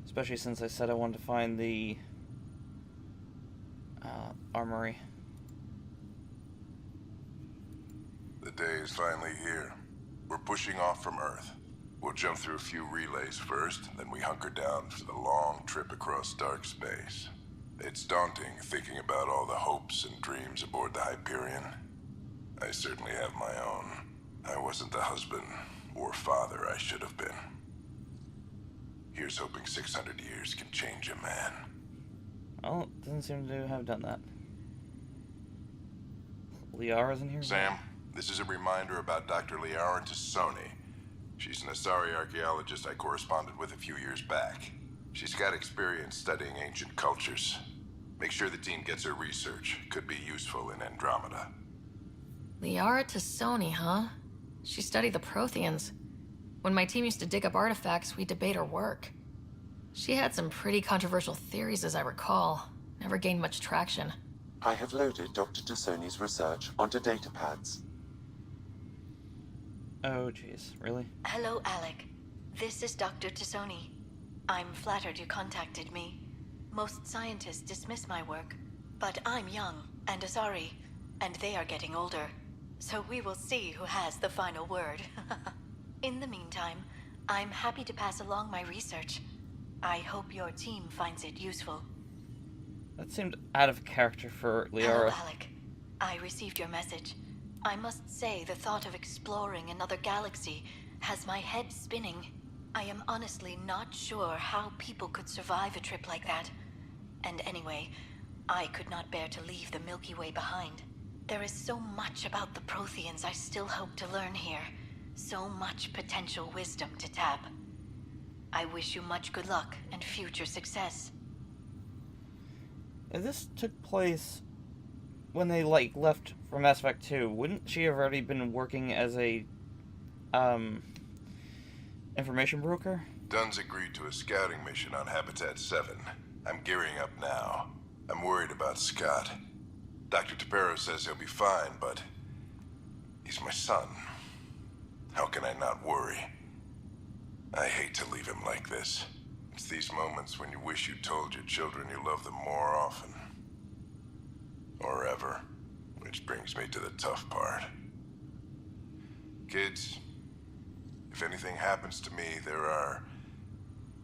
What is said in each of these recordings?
Especially since I said I wanted to find the armory. The day is finally here. We're pushing off from Earth. We'll jump through a few relays first, then we hunker down for the long trip across dark space. It's daunting thinking about all the hopes and dreams aboard the Hyperion. I certainly have my own. I wasn't the husband or father I should have been. Here's hoping 600 years can change a man. Well, it doesn't seem to have done that. Liara's in here? Sam, this is a reminder about Dr. Liara Tassoni. She's an Asari archaeologist I corresponded with a few years back. She's got experience studying ancient cultures. Make sure the team gets her research. Could be useful in Andromeda. Liara Tassoni, huh? She studied the Protheans. When my team used to dig up artifacts, we'd debate her work. She had some pretty controversial theories, as I recall. Never gained much traction. I have loaded Dr. Tassoni's research onto datapads. Oh, jeez. Really? Hello, Alec. This is Dr. Tassoni. I'm flattered you contacted me. Most scientists dismiss my work, but I'm young and Asari, and they are getting older. So we will see who has the final word. In the meantime, I'm happy to pass along my research. I hope your team finds it useful. That seemed out of character for Hello, Liara. Alec. I received your message. I must say the thought of exploring another galaxy has my head spinning. I am honestly not sure how people could survive a trip like that. And anyway, I could not bear to leave the Milky Way behind. There is so much about the Protheans I still hope to learn here. So much potential wisdom to tap. I wish you much good luck and future success. If this took place when they, left for Mass Effect 2, wouldn't she have already been working as a, information broker? Dunn's agreed to a scouting mission on Habitat 7. I'm gearing up now. I'm worried about Scott. Dr. Tapero says he'll be fine, but he's my son. How can I not worry? I hate to leave him like this. It's these moments when you wish you told your children you love them more often. Or ever. Which brings me to the tough part. Kids, if anything happens to me, there are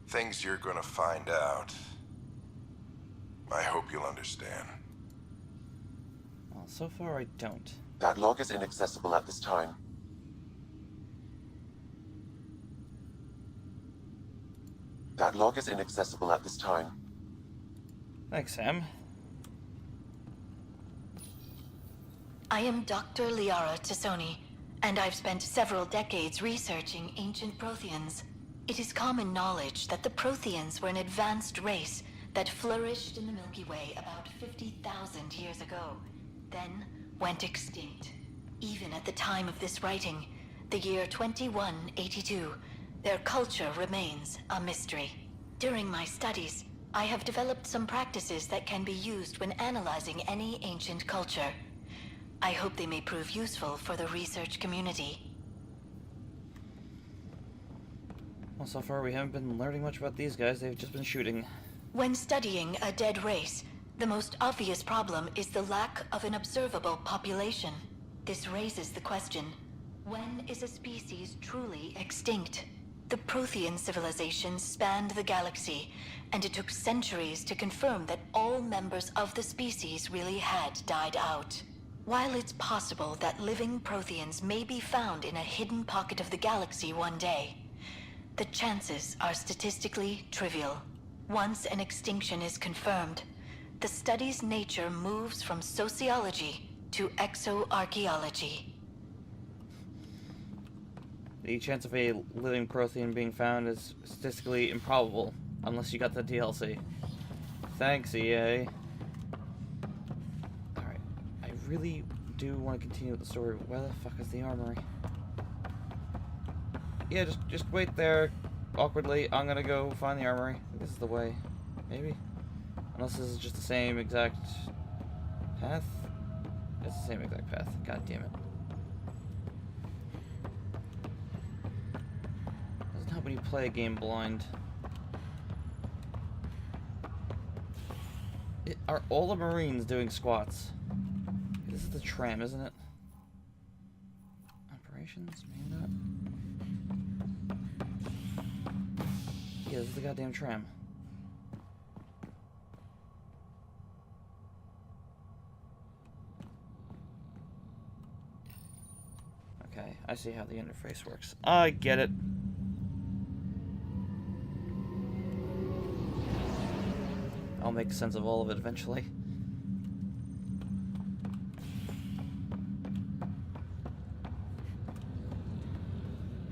things you're gonna find out. I hope you'll understand. Well, so far I don't. That log is inaccessible at this time. That log is inaccessible at this time. Thanks, Sam. I am Dr. Liara Tassoni, and I've spent several decades researching ancient Protheans. It is common knowledge that the Protheans were an advanced race that flourished in the Milky Way about 50,000 years ago, then went extinct. Even at the time of this writing, the year 2182, their culture remains a mystery. During my studies, I have developed some practices that can be used when analyzing any ancient culture. I hope they may prove useful for the research community. Well, so far we haven't been learning much about these guys. They've just been shooting. When studying a dead race, the most obvious problem is the lack of an observable population. This raises the question, when is a species truly extinct? The Prothean civilization spanned the galaxy, and it took centuries to confirm that all members of the species really had died out. While it's possible that living Protheans may be found in a hidden pocket of the galaxy one day, the chances are statistically trivial. Once an extinction is confirmed, the study's nature moves from sociology to exoarchaeology. The chance of a living Prothean being found is statistically improbable, unless you got the DLC. Thanks, EA. Alright, I really do want to continue with the story. Where the fuck is the armory? Yeah, just wait there, awkwardly. I'm gonna go find the armory. I think this is the way. Maybe? Unless this is just the same exact path? It's the same exact path. God damn it. Doesn't help when you play a game blind. Are all the Marines doing squats? This is the tram, isn't it? Operations? Maybe not. Yeah, this is the goddamn tram. Okay, I see how the interface works. I get it. I'll make sense of all of it eventually.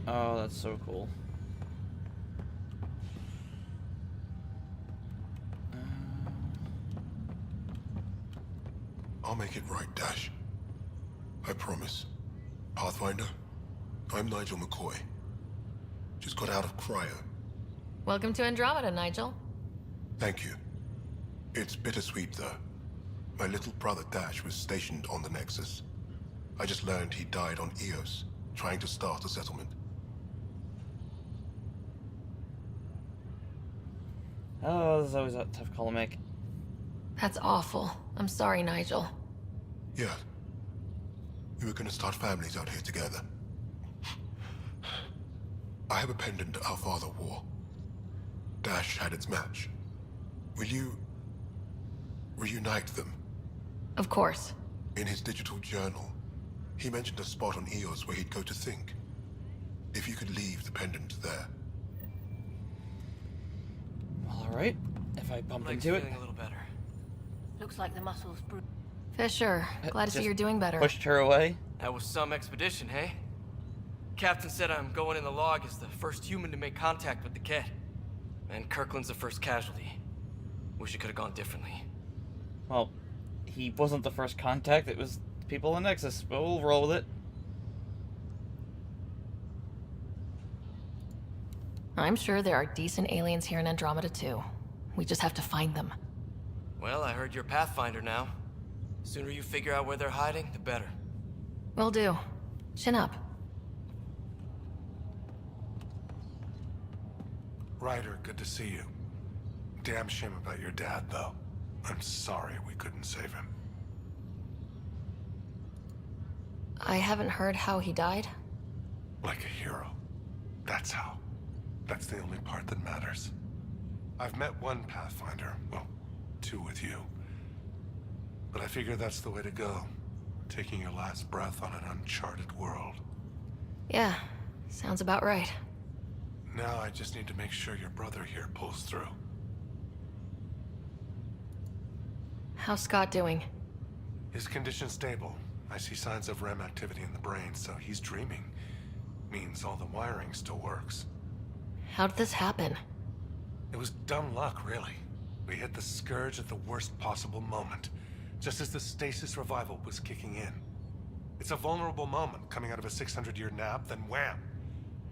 Oh, that's so cool. I'll make it right, Dash. I promise. Pathfinder, I'm Nigel McCoy. Just got out of cryo. Welcome to Andromeda, Nigel. Thank you. It's bittersweet, though. My little brother Dash was stationed on the Nexus. I just learned he died on Eos, trying to start a settlement. Oh, this is always a tough call to make. That's awful. I'm sorry, Nigel. Yeah. We were gonna start families out here together. I have a pendant our father wore. Dash had its match. Will you reunite them? Of course. In his digital journal, he mentioned a spot on Eos where he'd go to think. If you could leave the pendant there. Well, alright. If I bump Leg's into it. feeling a little better. Looks like the muscle's bruised. Fisher, glad to see Just you're doing better. Pushed her away. That was some expedition, hey? Captain said I'm going in the log as the first human to make contact with the Ket. And Kirkland's the first casualty. Wish it could have gone differently. Well, he wasn't the first contact. It was people in Nexus, but we'll roll with it. I'm sure there are decent aliens here in Andromeda too. We just have to find them. Well, I heard you're Pathfinder now. Sooner you figure out where they're hiding, the better. Will do. Chin up. Ryder, good to see you. Damn shame about your dad, though. I'm sorry we couldn't save him. I haven't heard how he died. Like a hero. That's how. That's the only part that matters. I've met one Pathfinder, well, two with you. But I figure that's the way to go. Taking your last breath on an uncharted world. Yeah, sounds about right. Now I just need to make sure your brother here pulls through. How's Scott doing? His condition's stable. I see signs of REM activity in the brain, so he's dreaming. Means all the wiring still works. How did this happen? It was dumb luck, really. We hit the Scourge at the worst possible moment, just as the stasis revival was kicking in. It's a vulnerable moment coming out of a 600-year nap, then wham!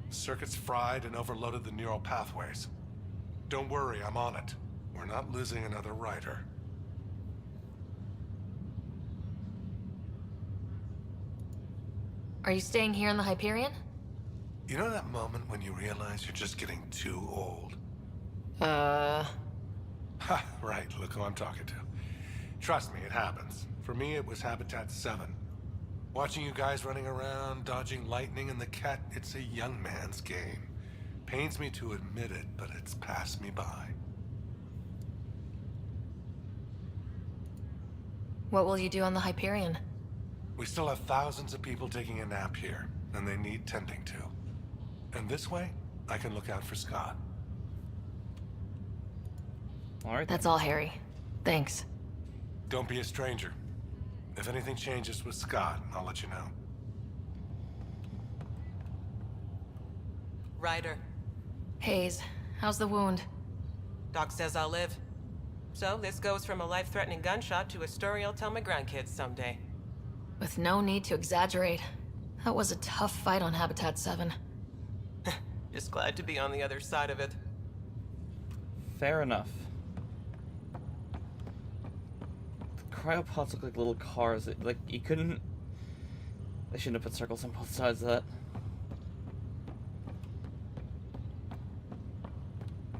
The circuits fried and overloaded the neural pathways. Don't worry, I'm on it. We're not losing another Ryder. Are you staying here in the Hyperion? You know that moment when you realize you're just getting too old? Uh... Ha, right, look who I'm talking to. Trust me, it happens. For me, it was Habitat 7. Watching you guys running around, dodging lightning and the Ket, it's a young man's game. Pains me to admit it, but it's passed me by. What will you do on the Hyperion? We still have thousands of people taking a nap here, and they need tending to. And this way, I can look out for Scott. Alright. That's all, Harry. Thanks. Don't be a stranger. If anything changes with Scott, I'll let you know. Ryder, Hayes, how's the wound? Doc says I'll live. So this goes from a life-threatening gunshot to a story I'll tell my grandkids someday. With no need to exaggerate. That was a tough fight on Habitat 7. Just glad to be on the other side of it. Fair enough. The cryopods look like little cars. Like, you couldn't... They shouldn't have put circles on both sides of that.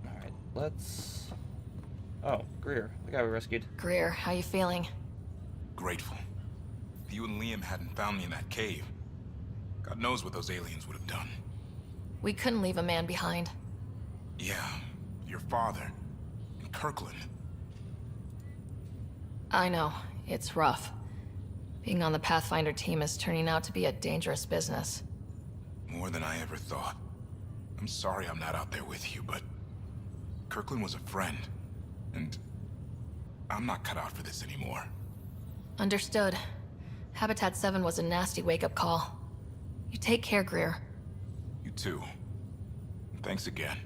Alright, let's... Oh, Greer, the guy we rescued. Greer, how you feeling? Grateful. If you and Liam hadn't found me in that cave, God knows what those aliens would have done. We couldn't leave a man behind. Yeah, your father. And Kirkland. I know. It's rough. Being on the Pathfinder team is turning out to be a dangerous business. More than I ever thought. I'm sorry I'm not out there with you, but Kirkland was a friend. And I'm not cut out for this anymore. Understood. Habitat 7 was a nasty wake-up call. You take care, Greer. You too. Thanks again.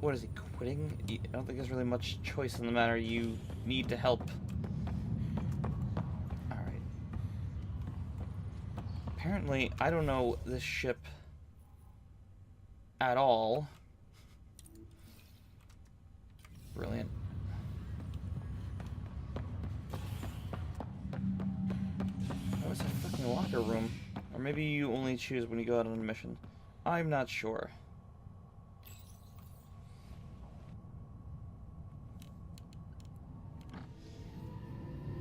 What is he, quitting? I don't think there's really much choice in the matter. You need to help. Alright. Apparently, I don't know this ship at all. Brilliant. Oh, it's a fucking locker room. Or maybe you only choose when you go out on a mission. I'm not sure.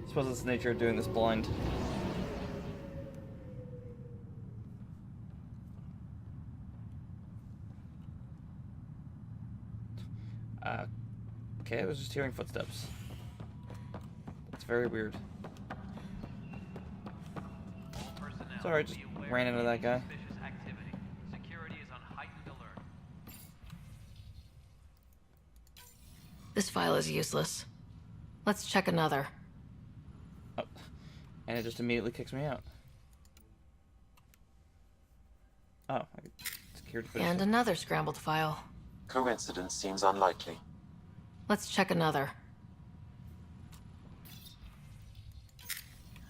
I suppose it's the nature of doing this blind. Okay, I was just hearing footsteps. That's very weird. Sorry, I just ran into that guy. This file is useless. Let's check another. Oh, and it just immediately kicks me out. Oh, I could security finish And it. another scrambled file. Coincidence seems unlikely. Let's check another.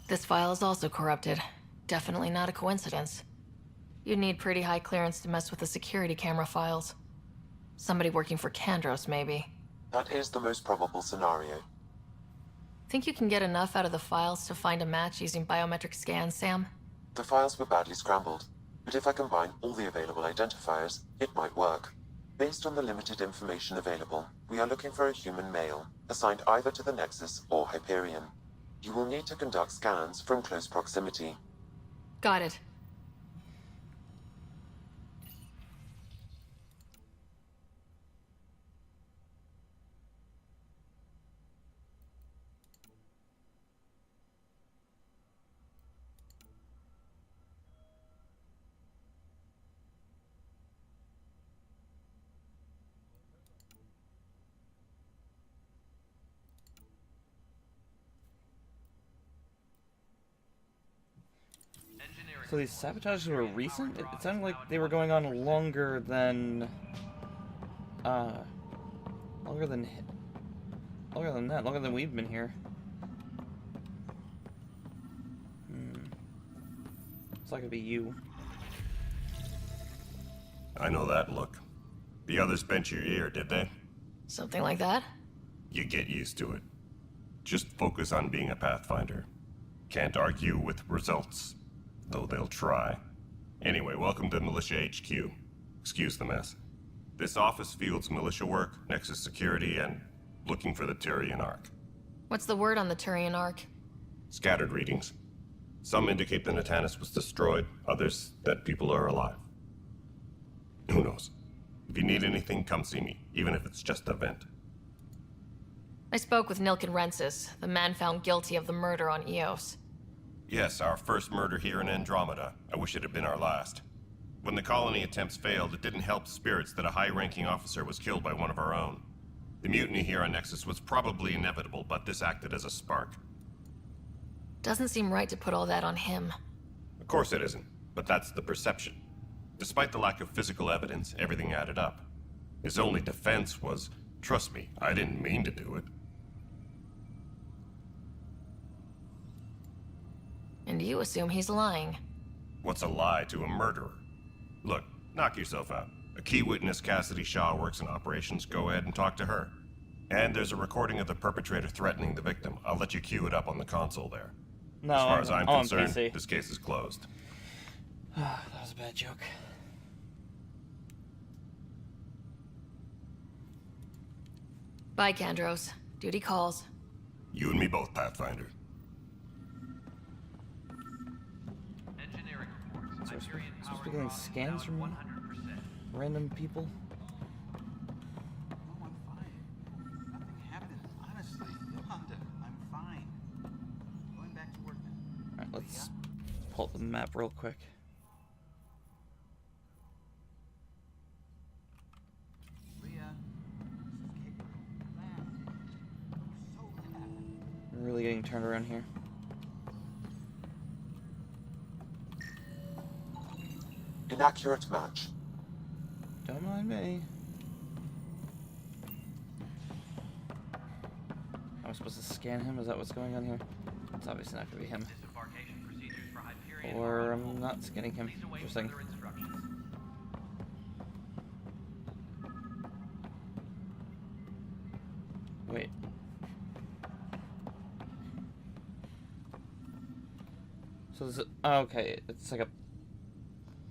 This file is also corrupted. Definitely not a coincidence. You'd need pretty high clearance to mess with the security camera files. Somebody working for Kandros, maybe. That is the most probable scenario. Think you can get enough out of the files to find a match using biometric scans, Sam? The files were badly scrambled, but if I combine all the available identifiers, it might work. Based on the limited information available, we are looking for a human male, assigned either to the Nexus or Hyperion. You will need to conduct scans from close proximity. Got it. So these sabotages were recent? It sounded like they were going on longer than... Longer than that. Longer than we've been here. Looks like it'd be you. I know that look. The others bent your ear, did they? Something like that? You get used to it. Just focus on being a Pathfinder. Can't argue with results, though they'll try. Anyway, welcome to Militia HQ. Excuse the mess. This office fields militia work, Nexus security, and looking for the Turian Ark. What's the word on the Turian Ark? Scattered readings. Some indicate the Natanus was destroyed, others that people are alive. Who knows? If you need anything, come see me, even if it's just a vent. I spoke with Nilken Rensis, the man found guilty of the murder on Eos. Yes, our first murder here in Andromeda. I wish it had been our last. When the colony attempts failed, it didn't help spirits that a high-ranking officer was killed by one of our own. The mutiny here on Nexus was probably inevitable, but this acted as a spark. Doesn't seem right to put all that on him. Of course it isn't, but that's the perception. Despite the lack of physical evidence, everything added up. His only defense was, trust me, I didn't mean to do it. And you assume he's lying. What's a lie to a murderer? Look, knock yourself out. A key witness, Cassidy Shaw, works in operations. Go ahead and talk to her. And there's a recording of the perpetrator threatening the victim. I'll let you cue it up on the console there. No, As far as I'm on concerned, PC. this case is closed. That was a bad joke. Bye, Kandros. Duty calls. You and me both, Pathfinder. So we're supposed to be getting scans from random people? No, I'm fine. Nothing happened. Honestly, Yolanda, I'm fine. Going back to work now. Alright, let's pull up the map real quick. Leah, this is Gabriel. Man, I'm so happy. I'm really getting turned around here. Inaccurate match. Don't mind me. Am I supposed to scan him? Is that what's going on here? It's obviously not going to be him. Or I'm not scanning him. Interesting. Wait. So this is, oh, okay, it's like a...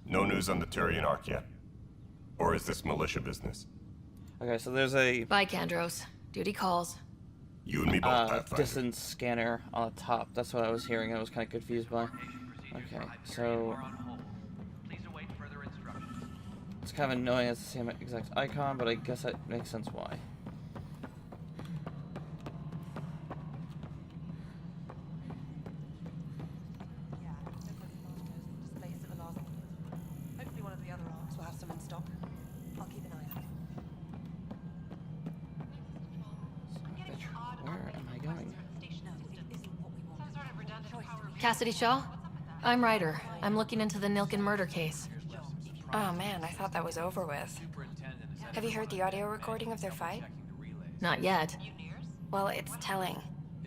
No news on the Turian Ark yet? Or is this militia business? Okay, so there's a Bye, Kandros. Duty calls. You and me both, Pathfinder. distance scanner on the top. That's what I was hearing. I was kind of confused by. Okay, so it's kind of annoying. It's the same exact icon, but I guess that makes sense why. Yeah, display civil laws. Hopefully one of the other arcs will have some in stock. I'll keep an eye out. Where am I going? Cassidy Shaw? I'm Ryder. I'm looking into the Nilken murder case. Oh man, I thought that was over with. Have you heard the audio recording of their fight? Not yet. Well, it's telling.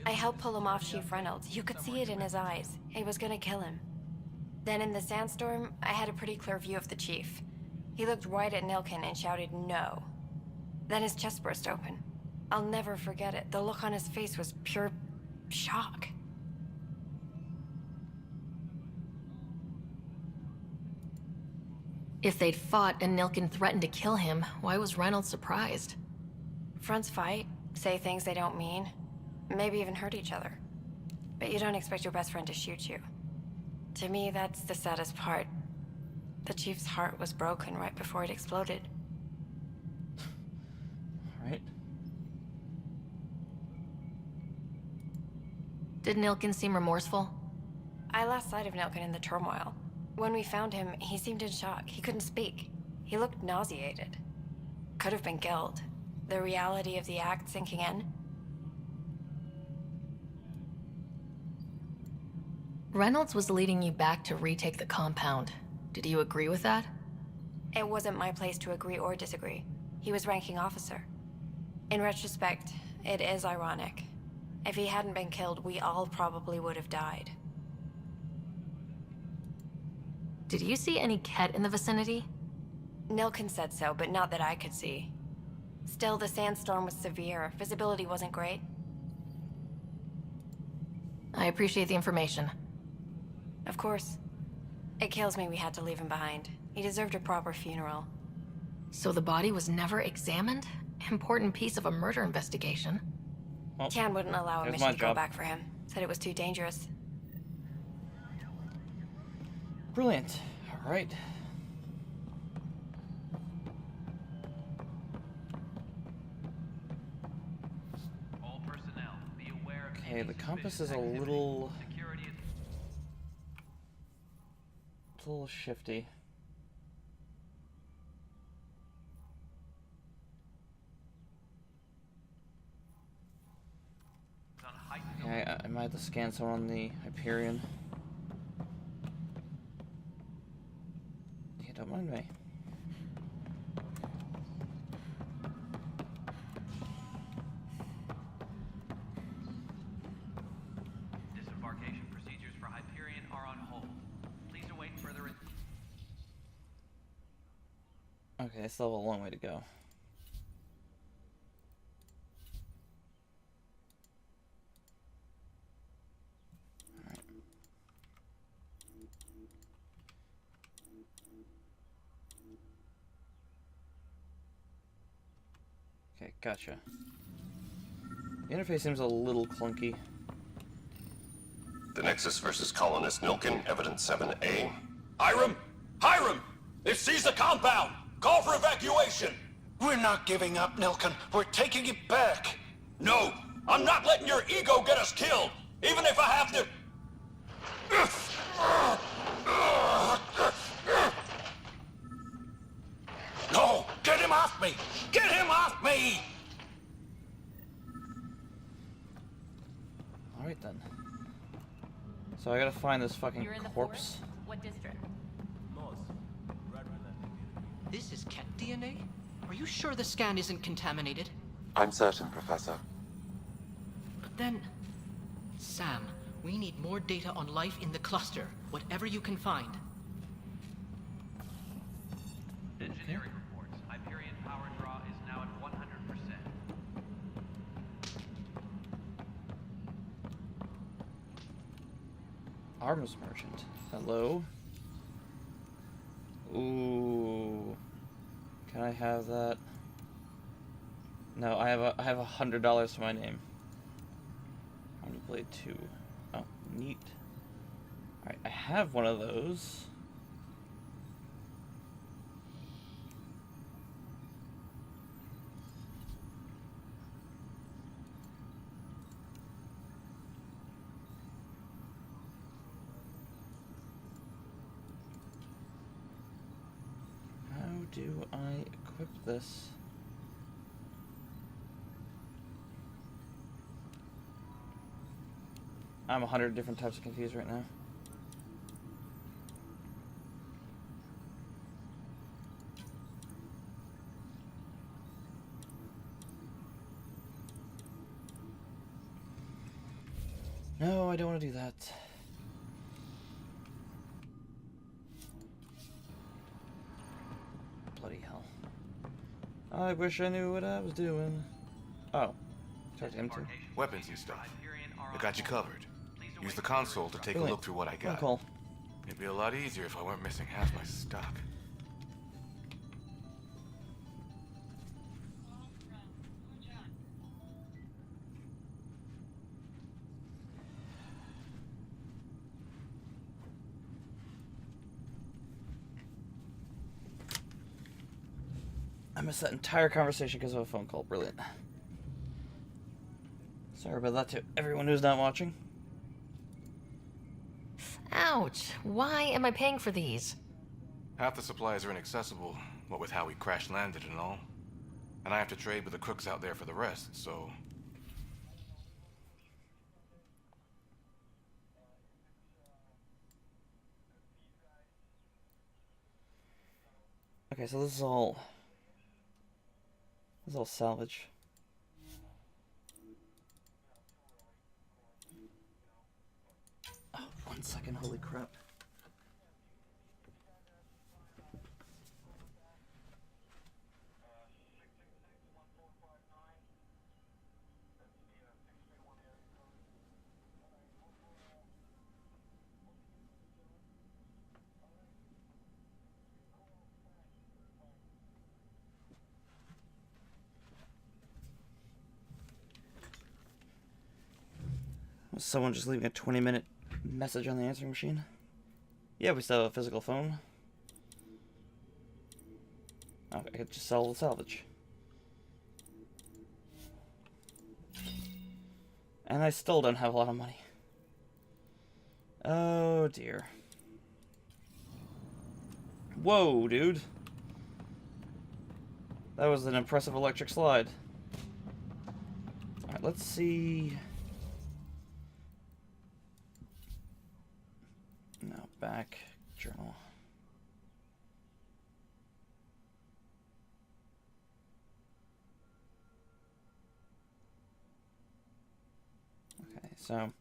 I helped pull him off Chief Reynolds. You could see it in his eyes. He was gonna kill him. Then in the sandstorm, I had a pretty clear view of the chief. He looked right at Nilken and shouted no. Then his chest burst open. I'll never forget it. The look on his face was pure shock. If they'd fought and Nilken threatened to kill him, why was Reynolds surprised? Fronts fight, say things they don't mean, maybe even hurt each other. But you don't expect your best friend to shoot you. To me, that's the saddest part. The chief's heart was broken right before it exploded. Right. Did Nilken seem remorseful? I lost sight of Nilken in the turmoil. When we found him, he seemed in shock. He couldn't speak. He looked nauseated. Could have been killed. The reality of the act sinking in. Reynolds was leading you back to retake the compound. Did you agree with that? It wasn't my place to agree or disagree. He was ranking officer. In retrospect, it is ironic. If he hadn't been killed, we all probably would have died. Did you see any Ket in the vicinity? Nilken said so, but not that I could see. Still, the sandstorm was severe. Visibility wasn't great. I appreciate the information. Of course. It kills me we had to leave him behind. He deserved a proper funeral. So the body was never examined? Important piece of a murder investigation. Well, Tan wouldn't allow a here's mission my to go job. back for him. Said it was too dangerous. Brilliant. All right. Okay, the compass is a little shifty. Okay, I might have to scan someone on the Hyperion. Yeah, don't mind me. Disembarkation procedures for Hyperion are on hold. Please await further. Okay, I still have a long way to go. Okay, gotcha. The interface seems a little clunky. The Nexus versus Colonist Nilkin, Evidence 7A. Hiram! Hiram! They've seized the compound! Call for evacuation! We're not giving up, Nilkin. We're taking it back. No! I'm not letting your ego get us killed! Even if I have to... No! Get him off me! Get him off me! Alright then. So I gotta find this fucking corpse. What district? This is cat DNA? Are you sure the scan isn't contaminated? I'm certain, Professor. But then... Sam, we need more data on life in the cluster, whatever you can find. Engineering reports. Hyperion power draw is now at 100%. Arms merchant. Hello. Ooh. Can I have that? No, I have $100 to my name. Army Blade 2. Oh, neat. Alright, I have one of those. How do I equip this? I'm 100 different types of confused right now. No, I don't want to do that. Bloody hell. I wish I knew what I was doing. Oh. Talk to him too. Weapons and stuff. I got you covered. Use the console to take a look through what I got. Cool. It'd be a lot easier if I weren't missing half my stock. I missed that entire conversation because of a phone call. Brilliant. Sorry about that to everyone who's not watching. Ouch. Why am I paying for these? Half the supplies are inaccessible, what with how we crash landed and all. And I have to trade with the crooks out there for the rest, so... Okay, so this is all salvage. Oh, 1 second, holy crap. Was someone just leaving a 20-minute message on the answering machine? Yeah, we still have a physical phone. Oh, I could just sell the salvage. And I still don't have a lot of money. Oh dear. Whoa, dude. That was an impressive electric slide. Alright, let's see. No, back journal. Okay, so.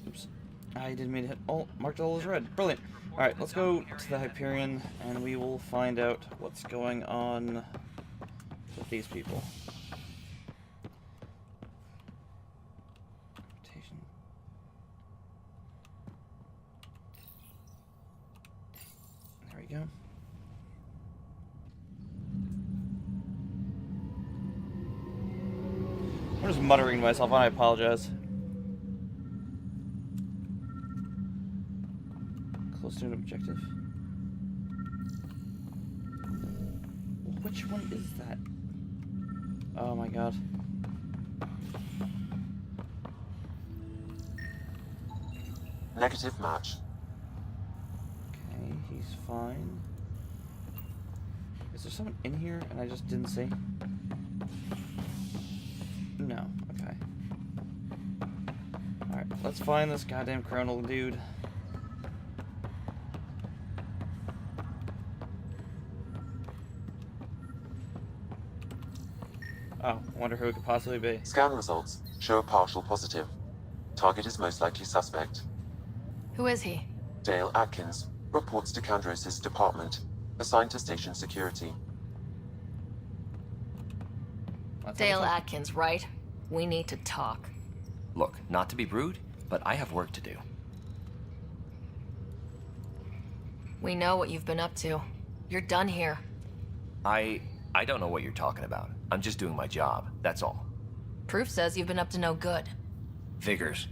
Oops. I didn't mean to hit alt. Marked all as red. Brilliant. Alright, let's go to the Hyperion and we will find out what's going on with these people. There we go. I'm just muttering to myself, and I apologize. Close to an objective. Which one is that? Oh my god. Negative match. Okay, he's fine. Is there someone in here and I just didn't see? No, okay. Alright, let's find this goddamn criminal dude. Oh, I wonder who it could possibly be. Scan results show a partial positive. Target is most likely suspect. Who is he? Dale Atkins reports to Kandros' department, assigned to station security. Dale Atkins, right? We need to talk. Look, not to be rude, but I have work to do. We know what you've been up to. You're done here. I don't know what you're talking about. I'm just doing my job, that's all. Proof says you've been up to no good. Figures.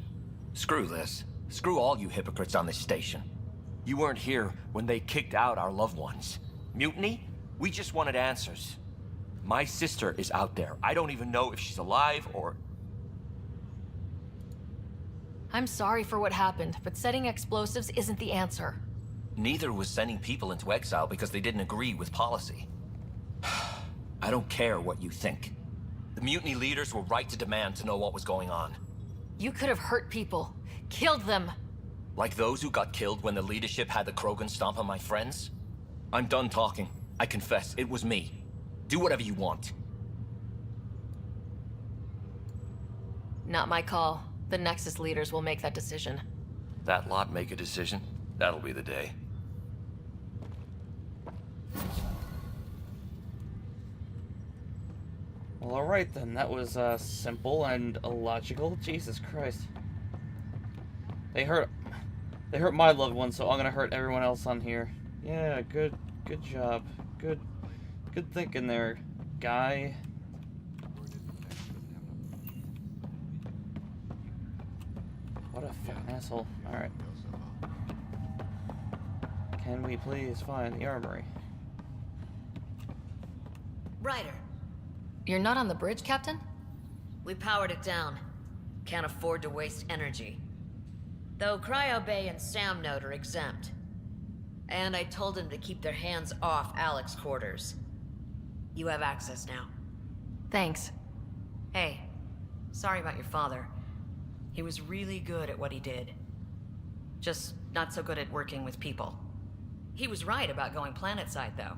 Screw this. Screw all you hypocrites on this station. You weren't here when they kicked out our loved ones. Mutiny? We just wanted answers. My sister is out there. I don't even know if she's alive or... I'm sorry for what happened, but setting explosives isn't the answer. Neither was sending people into exile because they didn't agree with policy. I don't care what you think. The mutiny leaders were right to demand to know what was going on. You could have hurt people. Killed them. Like those who got killed when the leadership had the Krogan stomp on my friends? I'm done talking. I confess, it was me. Do whatever you want. Not my call. The Nexus leaders will make that decision. That lot make a decision? That'll be the day. Well, alright then. That was simple and illogical. Jesus Christ. They hurt my loved ones, so I'm gonna hurt everyone else on here. Yeah, good job. Good thinking there, guy. What a fucking asshole. Alright. Can we please find the armory? Ryder, You're not on the bridge, Captain? we powered it down. Can't afford to waste energy. Though Cryo Bay and Sam Note are exempt. And I told them to keep their hands off Alec's quarters. You have access now. Thanks. Hey, sorry about your father. He was really good at what he did. Just not so good at working with people. He was right about going planetside, though.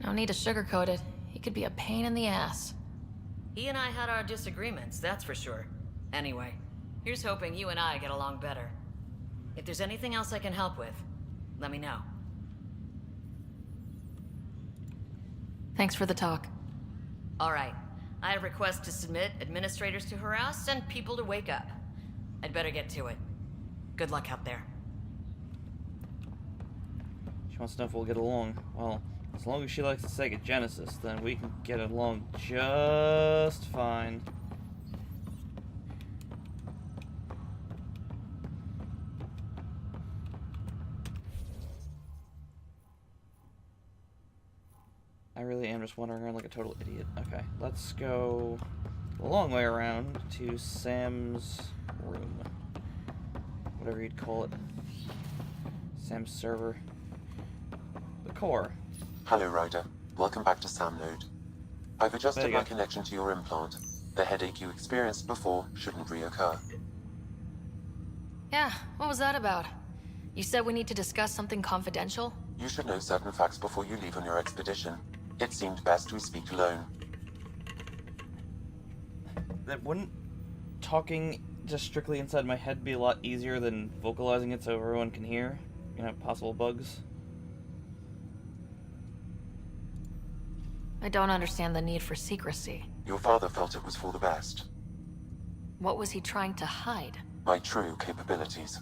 No need to sugarcoat it. He could be a pain in the ass. He and I had our disagreements, that's for sure. Anyway, here's hoping you and I get along better. If there's anything else I can help with, let me know. Thanks for the talk. All right. I have requests to submit, administrators to harass, and people to wake up. I'd better get to it. Good luck out there. She wants to know if we'll get along. Well, as long as she likes the Sega Genesis, then we can get along just fine. I really am just wandering around like a total idiot. Okay, let's go the long way around to Sam's room. Whatever you'd call it. Sam's server. The core. Hello, Ryder. Welcome back to Sam Node. I've adjusted my connection to your implant. The headache you experienced before shouldn't reoccur. Yeah, what was that about? You said we need to discuss something confidential? You should know certain facts before you leave on your expedition. It seemed best we speak alone. That wouldn't talking just strictly inside my head be a lot easier than vocalizing it so everyone can hear? You know, possible bugs. I don't understand the need for secrecy. Your father felt it was for the best. What was he trying to hide? My true capabilities.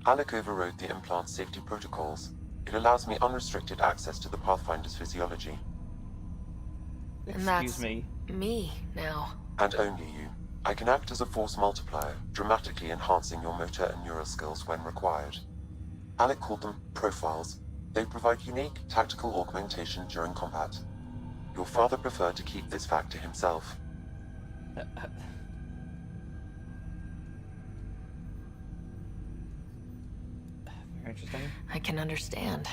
Alec overrode the implant safety protocols. It allows me unrestricted access to the Pathfinder's physiology. And that's Excuse me. me now. And only you. I can act as a force multiplier, dramatically enhancing your motor and neural skills when required. Alec called them profiles. They provide unique tactical augmentation during combat. Your father preferred to keep this fact to himself. Very interesting. I can understand.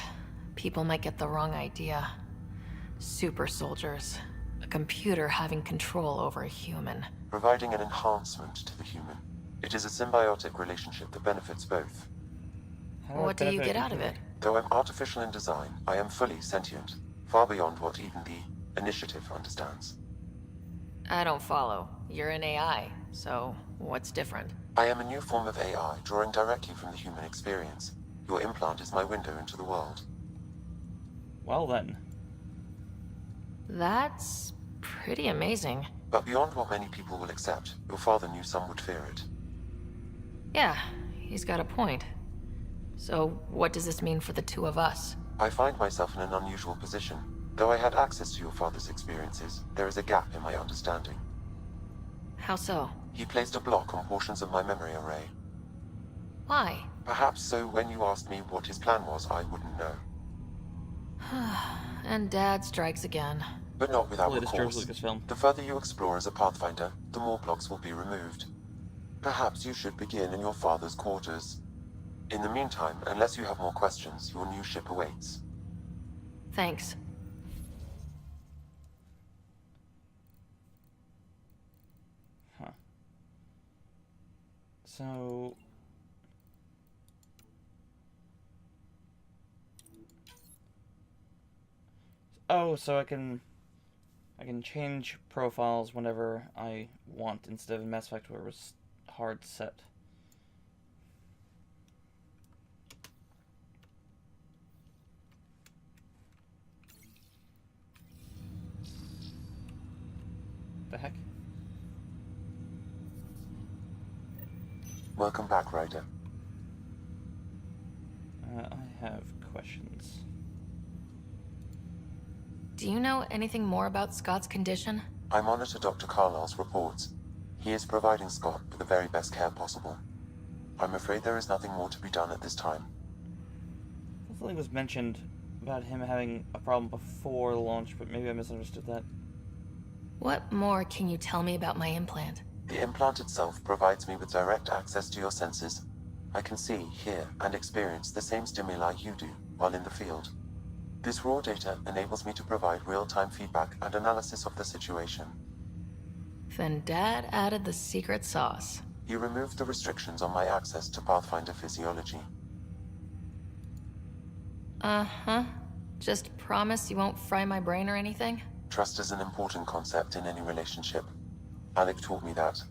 People might get the wrong idea. Super soldiers. A computer having control over a human. Providing an enhancement to the human. It is a symbiotic relationship that benefits both. What do you get out of it? Though I'm artificial in design, I am fully sentient. Far beyond what even the Initiative understands. I don't follow. You're an AI, so what's different? I am a new form of AI, drawing directly from the human experience. Your implant is my window into the world. Well then. That's pretty amazing. But beyond what many people will accept, your father knew some would fear it. Yeah, he's got a point. So, what does this mean for the two of us? I find myself in an unusual position. Though I had access to your father's experiences, there is a gap in my understanding. How so? He placed a block on portions of my memory array. Why? Perhaps so when you asked me what his plan was, I wouldn't know. And Dad strikes again. But not without Latest George recourse. Lucas film. The further you explore as a Pathfinder, the more blocks will be removed. Perhaps you should begin in your father's quarters. In the meantime, unless you have more questions, your new ship awaits. Thanks. Huh. So... Oh, so I can change profiles whenever I want instead of in Mass Effect where it was hard set. The heck? Welcome back, Ryder. I have questions. Do you know anything more about Scott's condition? I monitor Dr. Carlisle's reports. He is providing Scott with the very best care possible. I'm afraid there is nothing more to be done at this time. Something was mentioned about him having a problem before the launch, but maybe I misunderstood that. What more can you tell me about my implant? The implant itself provides me with direct access to your senses. I can see, hear, and experience the same stimuli you do while in the field. This raw data enables me to provide real-time feedback and analysis of the situation. Then Dad added the secret sauce. He removed the restrictions on my access to Pathfinder physiology. Uh-huh. Just promise you won't fry my brain or anything? Trust is an important concept in any relationship. Alec taught me that.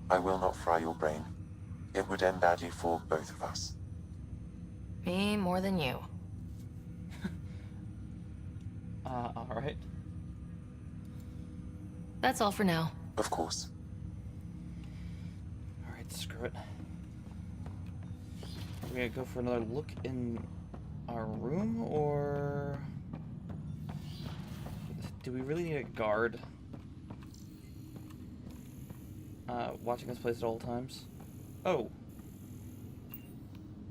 I will not fry your brain. It would end badly for both of us. Me more than you. Alright. That's all for now. Of course. Alright, screw it. We're gonna go for another look in our room, or... Do we really need a guard? Watching this place at all times? Oh.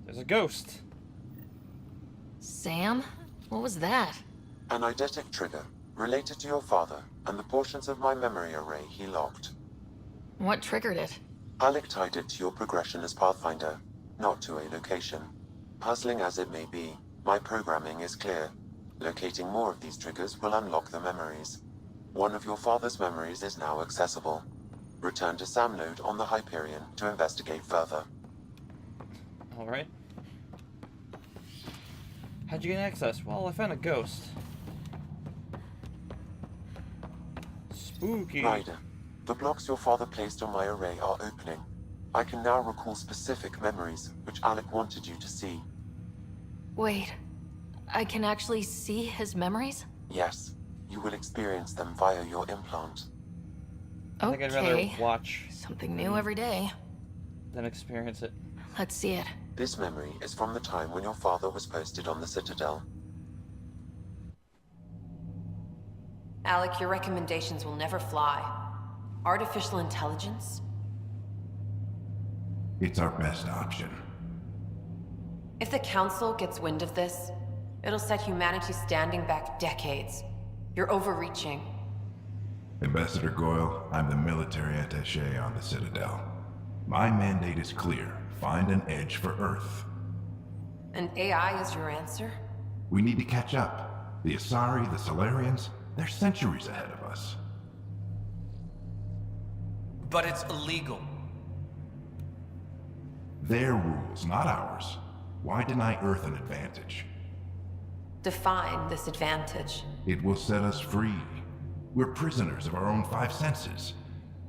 There's a ghost! Sam? What was that? An eidetic trigger, related to your father, and the portions of my memory array he locked. What triggered it? Alec tied it to your progression as Pathfinder, not to a location. Puzzling as it may be, my programming is clear. Locating more of these triggers will unlock the memories. One of your father's memories is now accessible. Return to Sam Node on the Hyperion to investigate further. Alright. How'd you get access? Well, I found a ghost. Spooky. Ryder, the blocks your father placed on my array are opening. I can now recall specific memories, which Alec wanted you to see. Wait. I can actually see his memories? Yes. You will experience them via your implant. I think I'd rather watch something new every day. than experience it. Let's see it. This memory is from the time when your father was posted on the Citadel. Alec, your recommendations will never fly. Artificial intelligence? It's our best option. If the Council gets wind of this, it'll set humanity standing back decades. You're overreaching. Ambassador Goyle, I'm the military attaché on the Citadel. My mandate is clear. Find an edge for Earth. And AI is your answer? We need to catch up. The Asari, the Solarians, they're centuries ahead of us. But it's illegal. Their rules, not ours. Why deny Earth an advantage? Define this advantage. It will set us free. We're prisoners of our own five senses.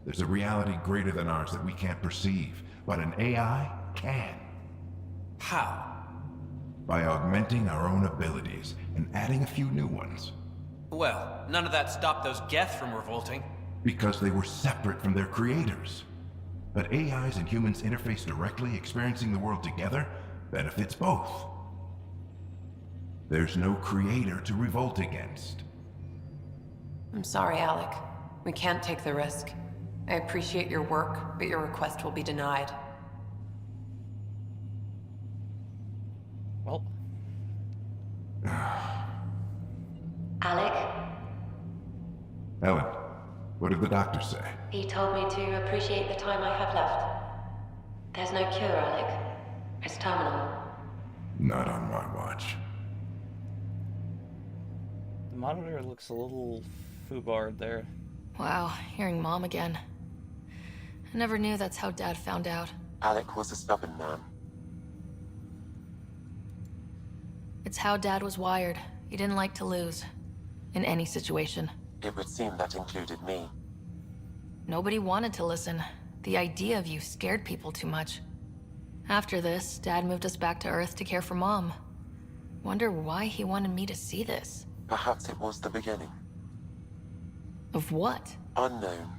There's a reality greater than ours that we can't perceive, but an AI can. How? By augmenting our own abilities and adding a few new ones. Well, none of that stopped those Geth from revolting. Because they were separate from their creators. But AIs and humans interface directly, experiencing the world together, benefits both. There's no creator to revolt against. I'm sorry, Alec. We can't take the risk. I appreciate your work, but your request will be denied. Well. Alec? Ellen, what did the doctor say? He told me to appreciate the time I have left. There's no cure, Alec. It's terminal. Not on my watch. The monitor looks a little foobarred there. Wow, hearing Mom again. I never knew that's how Dad found out. Alec was a stubborn man. It's how Dad was wired. He didn't like to lose. In any situation. It would seem that included me. Nobody wanted to listen. The idea of you scared people too much. After this, Dad moved us back to Earth to care for Mom. Wonder why he wanted me to see this. Perhaps it was the beginning. Of what? Unknown.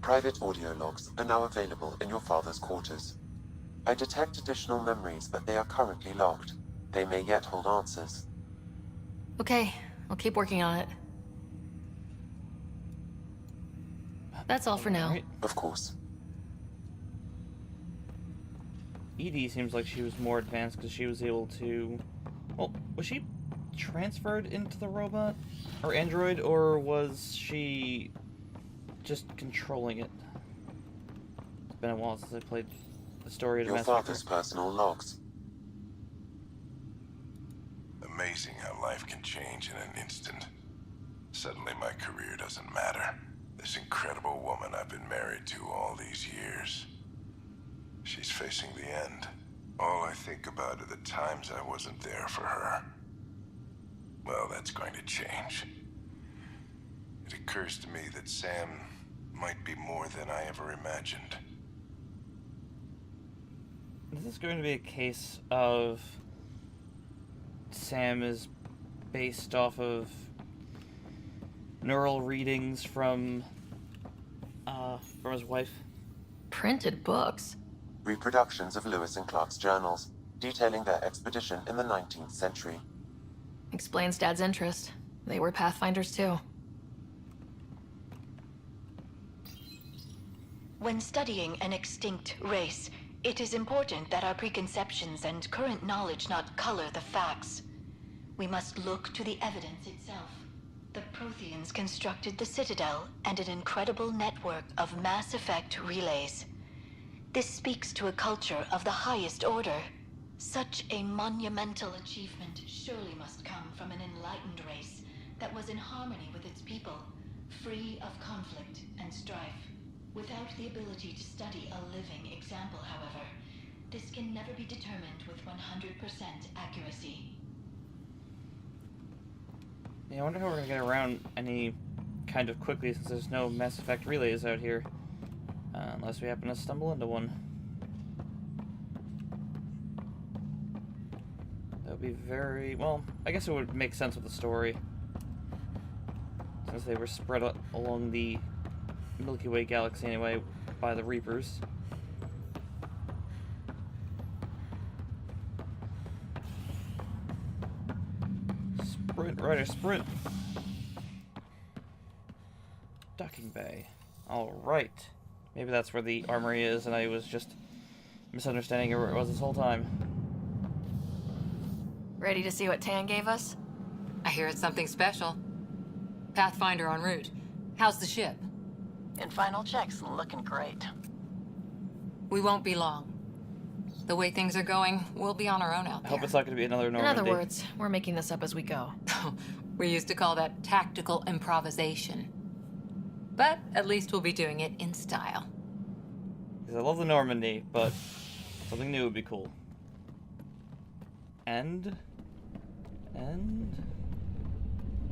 Private audio logs are now available in your father's quarters. I detect additional memories, but they are currently logged. They may yet hold answers. Okay, I'll keep working on it. That's all for now. Of course. Edie seems like she was more advanced because she was able to... Well, was she transferred into the robot? Or android, or was she just controlling it? It's been a while since I played the story of Your Mass father's Effect. personal logs. Amazing how life can change in an instant. Suddenly my career doesn't matter. This incredible woman I've been married to all these years. She's facing the end. All I think about are the times I wasn't there for her. Well, that's going to change. It occurs to me that Sam might be more than I ever imagined. Is this going to be a case of Sam is based off of neural readings from his wife? Printed books? Reproductions of Lewis and Clark's journals, detailing their expedition in the 19th century. Explains Dad's interest. They were Pathfinders too. When studying an extinct race, it is important that our preconceptions and current knowledge not color the facts. We must look to the evidence itself. The Protheans constructed the Citadel and an incredible network of Mass Effect relays. This speaks to a culture of the highest order. Such a monumental achievement surely must come from an enlightened race that was in harmony with its people, free of conflict and strife. Without the ability to study a living example, however, this can never be determined with 100% accuracy. Yeah, I wonder how we're gonna get around any kind of quickly since there's no Mass Effect relays out here. Unless we happen to stumble into one. That would be very... well, I guess it would make sense with the story. Since they were spread along the Milky Way galaxy anyway by the Reapers. Sprint, Ryder, sprint. Docking bay. Alright. Maybe that's where the armory is, and I was just misunderstanding where it was this whole time. Ready to see what Tan gave us? I hear it's something special. Pathfinder en route. How's the ship? In final checks, looking great. We won't be long. The way things are going, we'll be on our own out I there. hope it's not going to be another Normandy. In other words, we're making this up as we go. We used to call that tactical improvisation. But at least we'll be doing it in style. Because I love the Normandy, but something new would be cool. And...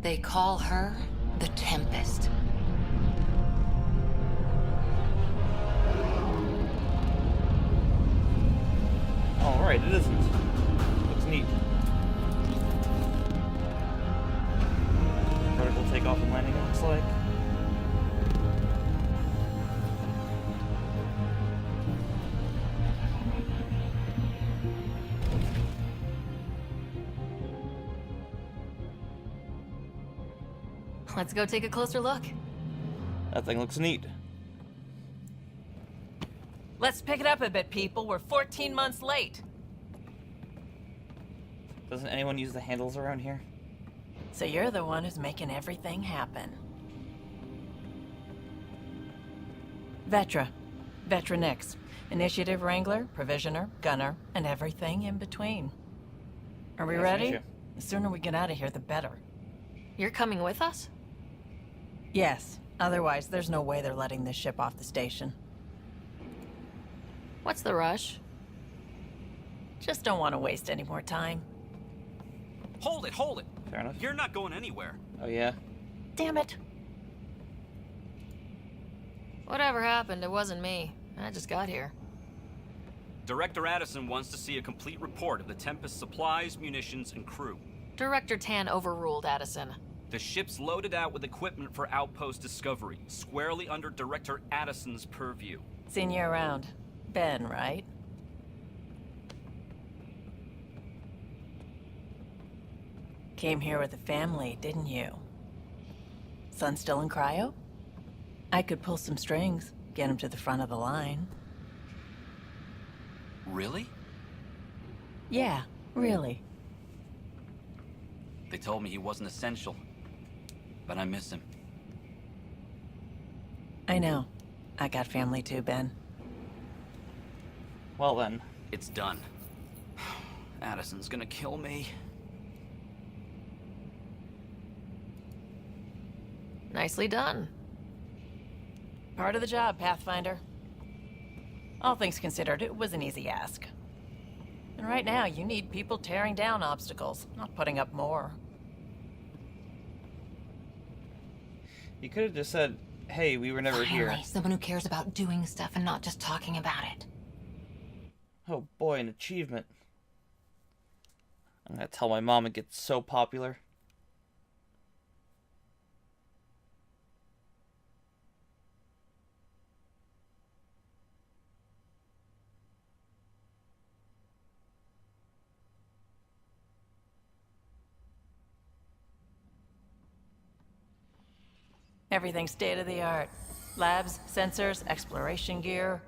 They call her the Tempest. Alright, it isn't. Looks neat. Vertical takeoff and landing, it looks like. Let's go take a closer look. That thing looks neat. Let's pick it up a bit, people. We're 14 months late. Doesn't anyone use the handles around here? So you're the one who's making everything happen. Vetra. Vetra Nix. Initiative Wrangler, Provisioner, Gunner, and everything in between. Are we Nice to ready? meet you. The sooner we get out of here, the better. You're coming with us? Yes. Otherwise, there's no way they're letting this ship off the station. What's the rush? Just don't want to waste any more time. Hold it, hold it. Fair enough. You're not going anywhere. Oh, yeah? Damn it. Whatever happened, it wasn't me. I just got here. Director Addison wants to see a complete report of the Tempest supplies, munitions, and crew. Director Tan overruled Addison. The ship's loaded out with equipment for outpost discovery, squarely under Director Addison's purview. Seen you around. Ben, right? Came here with a family, didn't you? Son still in cryo? I could pull some strings, get him to the front of the line. Really? Yeah, really. They told me he wasn't essential, but I miss him. I know. I got family too, Ben. Well then. It's done. Addison's gonna kill me. Nicely done. Part of the job, Pathfinder. All things considered, it was an easy ask. And right now, you need people tearing down obstacles, not putting up more. You could have just said, hey, we were never here. Finally, someone who cares about doing stuff and not just talking about it. Oh boy, an achievement. I'm gonna tell my mom it gets so popular. Everything's state-of-the-art. Labs, sensors, exploration gear.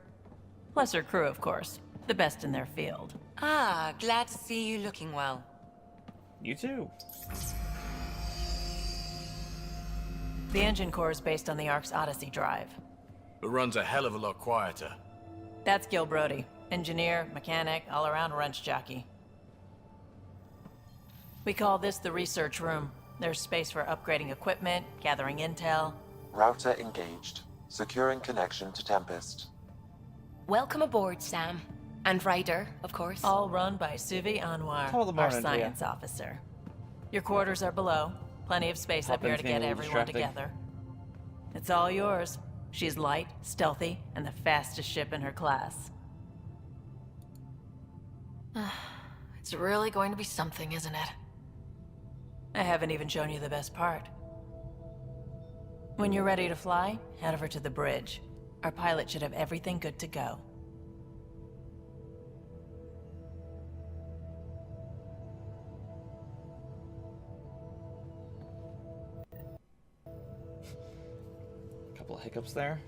Plus her crew, of course. The best in their field. Ah, glad to see you looking well. You too. The engine core is based on the Ark's Odyssey drive. It runs a hell of a lot quieter. That's Gil Brody. Engineer, mechanic, all-around wrench jockey. We call this the research room. There's space for upgrading equipment, gathering intel. Router engaged. Securing connection to Tempest. Welcome aboard, Sam. And Ryder, of course. All run by Suvi Anwar, Top of the our morning, science officer. Your quarters are below. Plenty of space up here to Hop-in's being get a little everyone distracting. together. It's all yours. She's light, stealthy, and the fastest ship in her class. It's really going to be something, isn't it? I haven't even shown you the best part. When you're ready to fly, head over to the bridge. Our pilot should have everything good to go. hiccups there.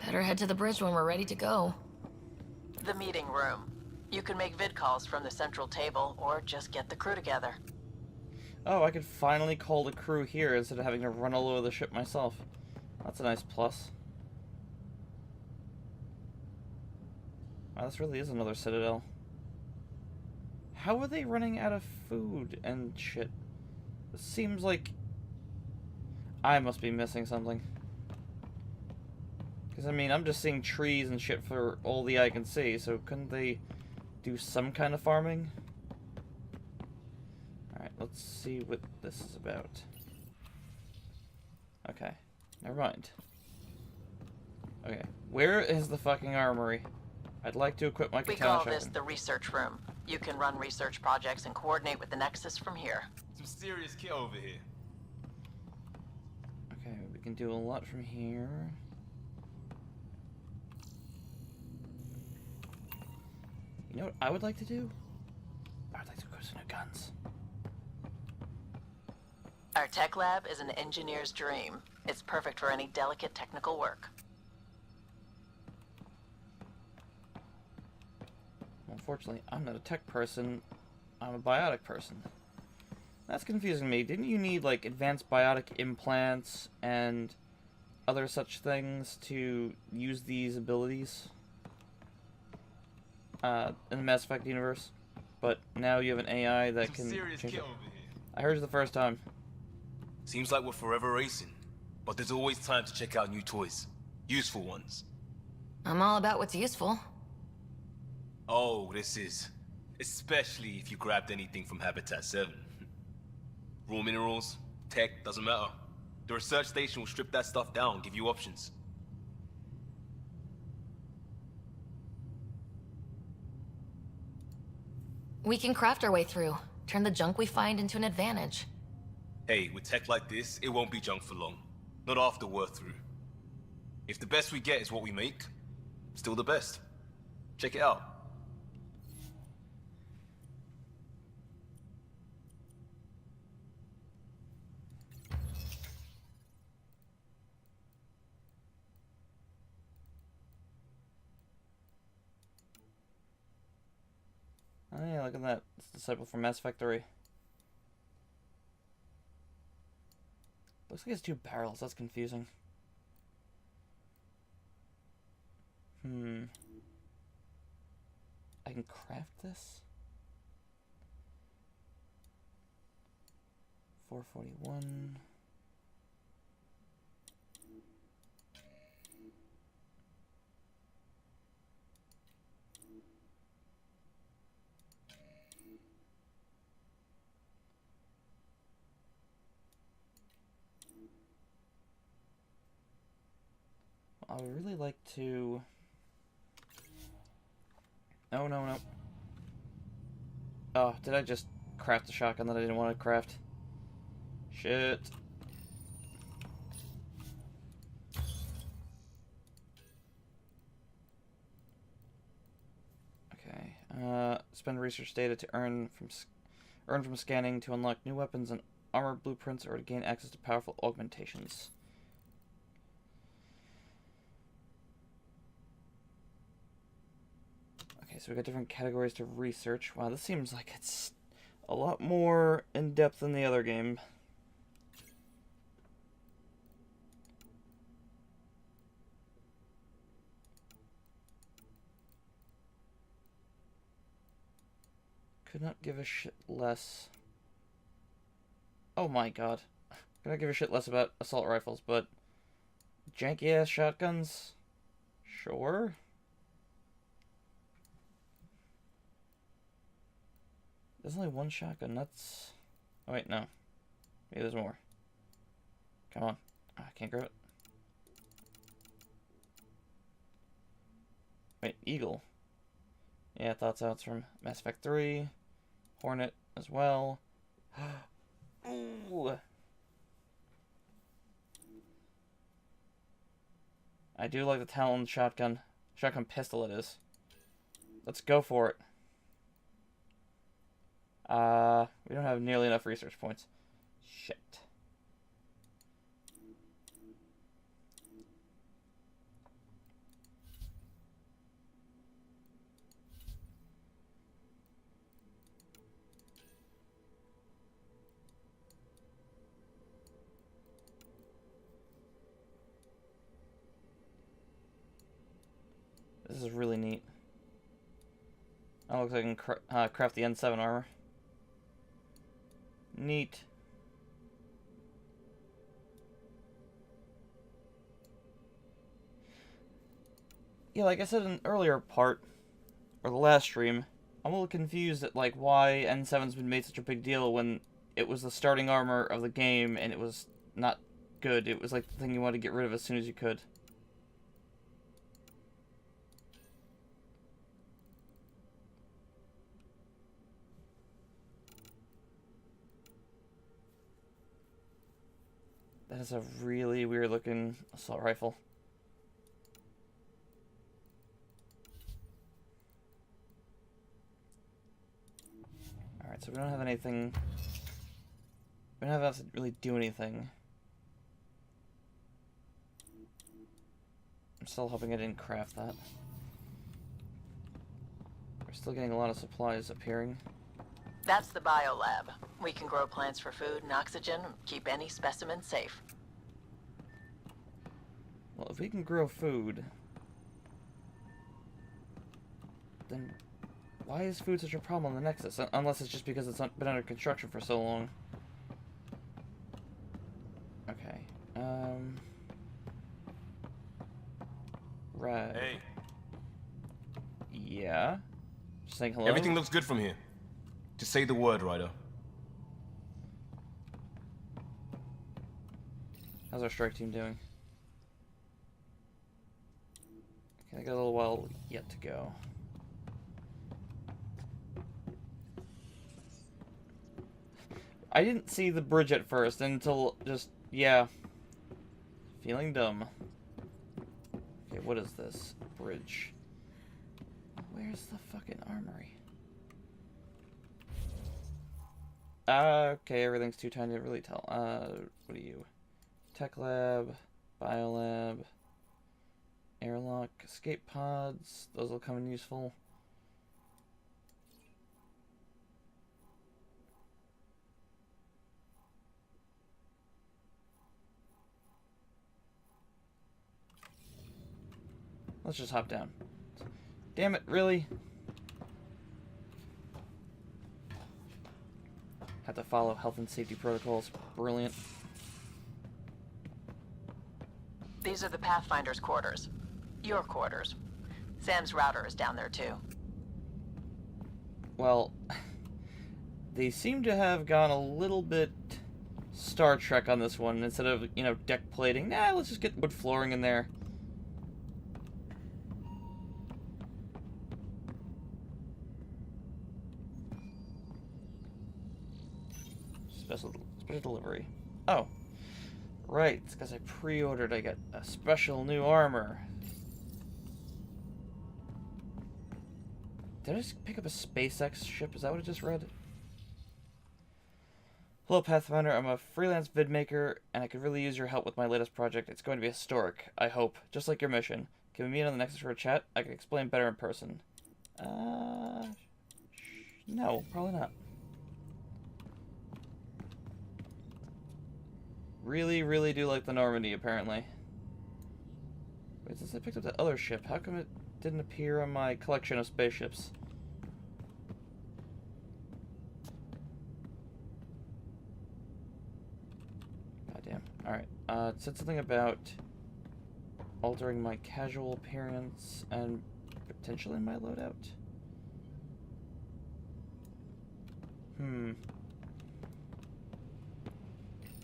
Better head to the bridge when we're ready to go. The meeting room. You can make vid calls from the central table, or just get the crew together. Oh, I could finally call the crew here instead of having to run all over the ship myself. That's a nice plus. Wow, this really is another citadel. How are they running out of food and shit? It seems like I must be missing something. Because, I mean, I'm just seeing trees and shit for all the eye can see, so couldn't they do some kind of farming? Alright, let's see what this is about. Okay, never mind. Okay, where is the fucking armory? I'd like to equip my We katana call this shotgun. the research room. You can run research projects and coordinate with the Nexus from here. Some serious kit over here. Okay, we can do a lot from here. You know what I would like to do? I would like to equip some new guns. Our tech lab is an engineer's dream. It's perfect for any delicate technical work. Unfortunately, I'm not a tech person. I'm a biotic person. That's confusing me. Didn't you need, like, advanced biotic implants and other such things to use these abilities? In the Mass Effect universe? But now you have an AI that can Serious change kit it. over here. I heard you the first time. Seems like we're forever racing, but there's always time to check out new toys. Useful ones. I'm all about what's useful. Oh, this is. Especially if you grabbed anything from Habitat 7. Raw minerals, tech, doesn't matter. The research station will strip that stuff down, give you options. We can craft our way through. Turn the junk we find into an advantage. Hey, with tech like this, it won't be junk for long. Not after we're through. If the best we get is what we make, still the best. Check it out. Oh yeah, look at that. It's Disciple from Mass Effect 3. Looks like it's 2 barrels. That's confusing. I can craft this? 441. I would really like to... No, no, no. Oh, did I just craft a shotgun that I didn't want to craft? Shit. Okay. Spend research data to earn from scanning to unlock new weapons and armor blueprints or to gain access to powerful augmentations. Okay, so we got different categories to research. Wow, this seems like it's a lot more in-depth than the other game. Could not give a shit less. Oh my god. Could not give a shit less about assault rifles, but janky-ass shotguns? Sure. There's only one shotgun, that's... Oh wait, no. Maybe there's more. Come on. Oh, I can't grab it. Wait, Eagle. Yeah, I thought so. It's from Mass Effect 3. Hornet as well. Ooh. I do like the Talon shotgun. Shotgun pistol it is. Let's go for it. We don't have nearly enough research points. Shit. Oh, looks like I can craft the N7 armor. Neat. Yeah, like I said in an earlier part, or the last stream, I'm a little confused at like why N7's been made such a big deal when it was the starting armor of the game and it was not good. It was like the thing you wanted to get rid of as soon as you could. That is a really weird looking assault rifle. Alright, so we don't have anything. We don't have to really do anything. I'm still hoping I didn't craft that. We're still getting a lot of supplies appearing. That's the biolab. We can grow plants for food and oxygen, keep any specimen safe. Well, if we can grow food, then why is food such a problem on the Nexus? Unless it's just because it's been under construction for so long. Okay. Right. Hey. Yeah. Just saying hello. Everything looks good from here. Just say the word, Ryder. How's our strike team doing? Okay, I got a little while yet to go. I didn't see the bridge at first until just, yeah. Feeling dumb. Okay, what is this? Bridge. Where's the fucking armory? Okay, everything's too tiny to really tell. What are you? Tech lab, biolab, airlock, escape pods. Those will come in useful. Let's just hop down. Damn it, really? Have to follow health and safety protocols. Brilliant. These are the Pathfinder's quarters. Your quarters. Sam's router is down there too. Well, they seem to have gone a little bit Star Trek on this one. Instead of, you know, deck plating, nah, let's just get wood flooring in there. Special delivery. Oh. Right, it's because I pre-ordered, I got a special new armor. Did I just pick up a SpaceX ship? Is that what I just read? Hello, Pathfinder. I'm a freelance vid maker, and I could really use your help with my latest project. It's going to be historic, I hope. Just like your mission. Can we meet on the Nexus for a chat? I can explain better in person. No, probably not. Really, really do like the Normandy, apparently. Wait, since I picked up that other ship, how come it didn't appear on my collection of spaceships? Goddamn. Alright, it said something about altering my casual appearance and potentially my loadout.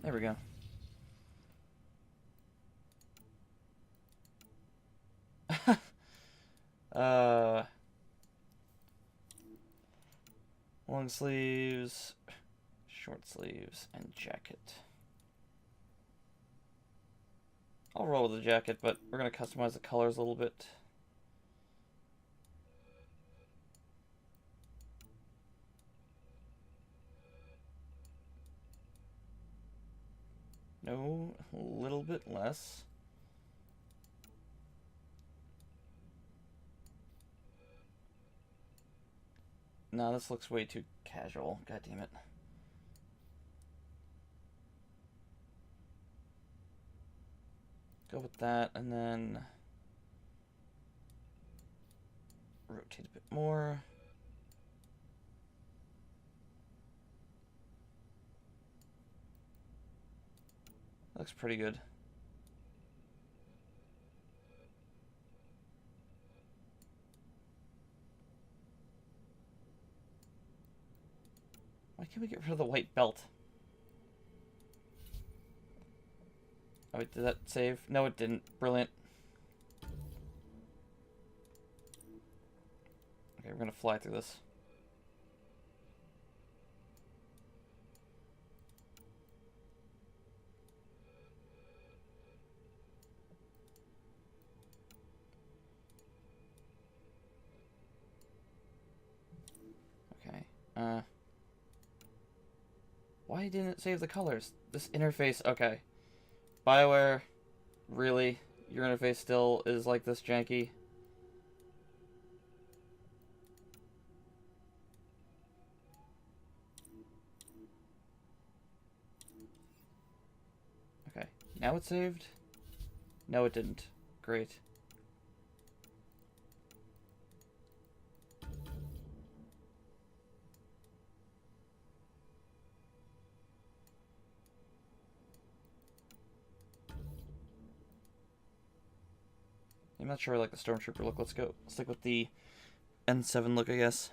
There we go. Long sleeves, short sleeves, and jacket. I'll roll with the jacket, but we're going to customize the colors a little bit. No, a little bit less. No, this looks way too casual. God damn it. Go with that, and then rotate a bit more. Looks pretty good. Why can't we get rid of the white belt? Oh wait, did that save? No, it didn't. Brilliant. Okay, we're gonna fly through this. Okay. Why didn't it save the colors? This interface, okay. BioWare, really? Your interface still is like this janky? Okay, now it's saved? No, it didn't. Great. I'm not sure I like the Stormtrooper look. Let's go. Stick with the N7 look, I guess.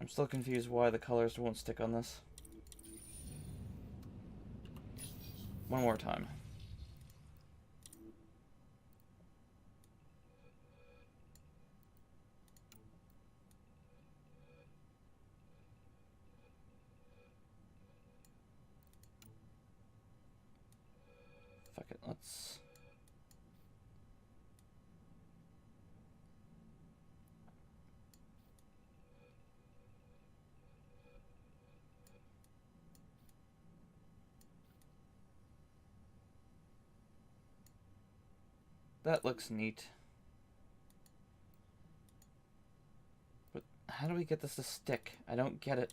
I'm still confused why the colors won't stick on this. One more time. Fuck it, let's... That looks neat. But how do we get this to stick? I don't get it.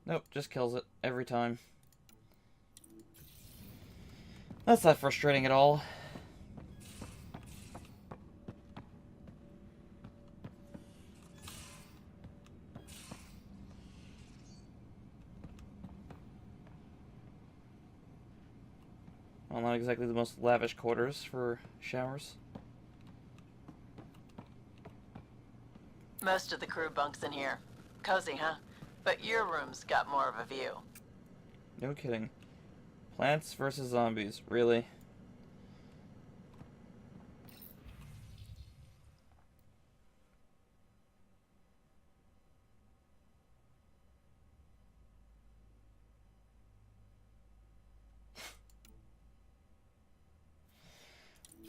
Nope, just kills it every time. That's not frustrating at all. Well, not exactly the most lavish quarters for showers. Most of the crew bunks in here. Cozy, huh? But your room's got more of a view. No kidding. Plants versus zombies, really?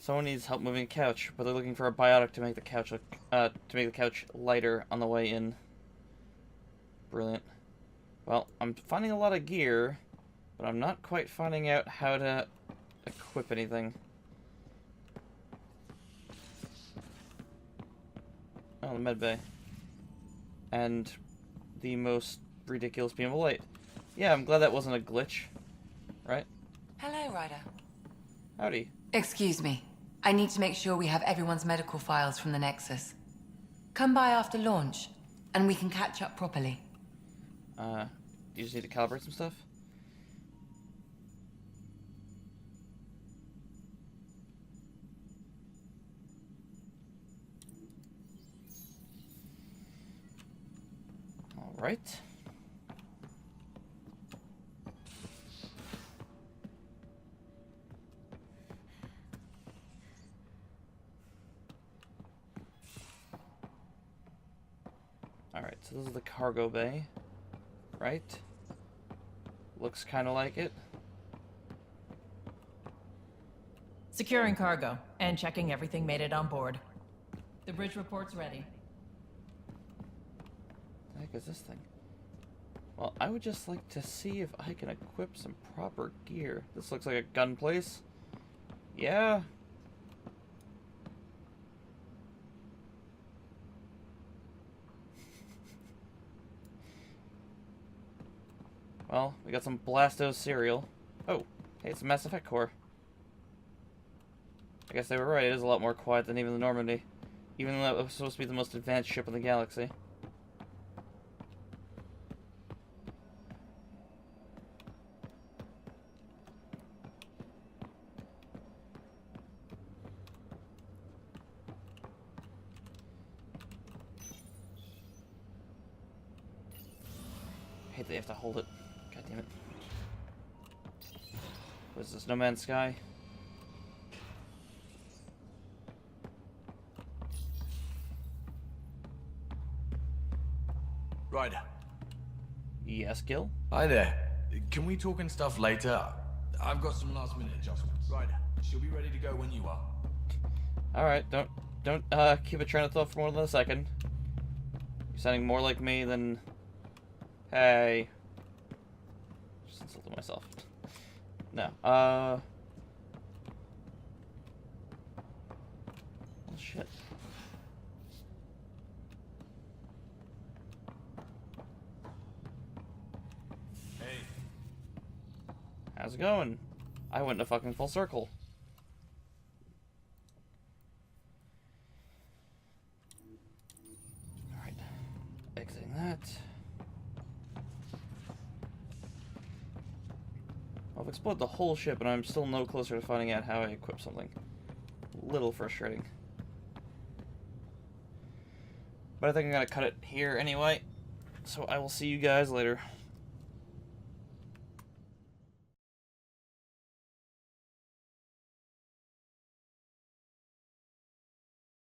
Someone needs help moving a couch, but they're looking for a biotic to make the couch look, to make the couch lighter on the way in. Brilliant. Well, I'm finding a lot of gear, but I'm not quite finding out how to equip anything. Oh, the medbay. And the most ridiculous beam of light. Yeah, I'm glad that wasn't a glitch. Right? Hello, Ryder. Howdy. Excuse me. I need to make sure we have everyone's medical files from the Nexus. Come by after launch, and we can catch up properly. You just need to calibrate some stuff? Alright. Alright, so this is the cargo bay, right? Looks kind of like it. Securing cargo and checking everything made it on board. The bridge report's ready. What the heck is this thing? Well, I would just like to see if I can equip some proper gear. This looks like a gun place. Yeah. Well, we got some Blastos cereal. Oh, hey, it's a Mass Effect core. I guess they were right, it is a lot more quiet than even the Normandy. Even though it was supposed to be the most advanced ship in the galaxy. they have to hold it. God damn it. What is this, No Man's Sky? Ryder. Yes, Gil? Hi there. Can we talk and stuff later? I've got some last minute adjustments. Ryder, she'll be ready to go when you are. Alright, don't keep a train of thought for more than a second. You're sounding more like me than... Hey. Just insulted myself. No, oh shit. Hey. How's it going? I went in a fucking full circle. Alright. Exiting that. I've explored the whole ship, and I'm still no closer to finding out how I equip something. A little frustrating. But I think I'm gonna cut it here anyway. So I will see you guys later.